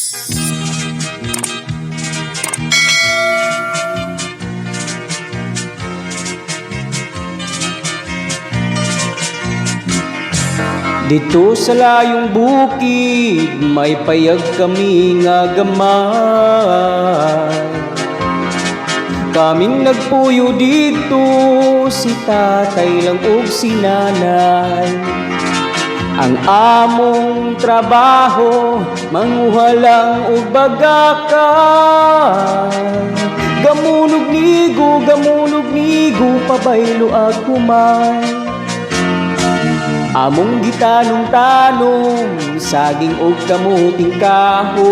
Dito sa layong bukid, may payag kami nga gamay. Kaming nagpuyo dito, si tatay lang ug si nanay. Ang among trabaho, manguha lang og bagakay. Gamunog nigo, pabaylo ag humay. Among gitanong-tanong, saging og kamuting kahoy.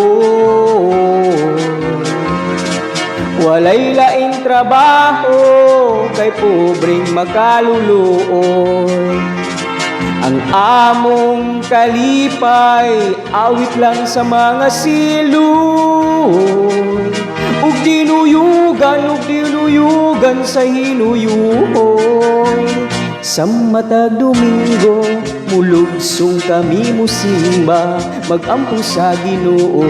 Walay laing trabaho, kay pobreng makaluluoy. Ang among kalipay, awit lang sa mga siloy. Ug dinuyugan sa hinuyuhoy. Sa matag Domingo, mulugsong kami musimba, magampo sa Ginoo,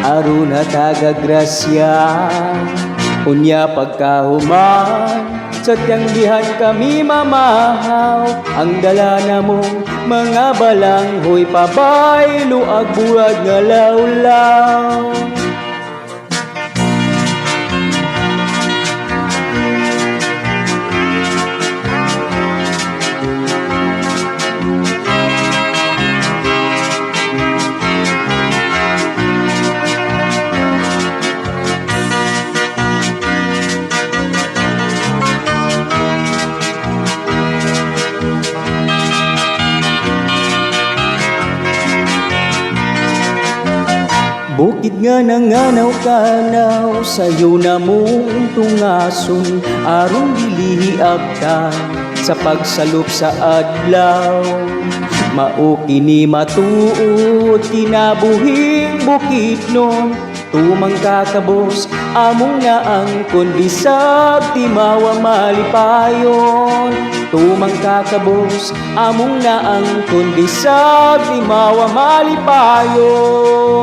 aron hataga grasya. Unya pagkahuman, sa tiyanggihan kami mamahaw, ang dala namong mga balanghoy, pabaylo ag buwag nga lawlaw. Bukid nga nanganaw-kanaw, sayo na mong tungason, aron dili abtan sa pagsalop sa adlaw. Mao kini matuod kinabuhing bukid nun, tumang kakabos among naangkon bisag timawa malipayon. Tumang kakabos among naangkon bisag timawa malipayon.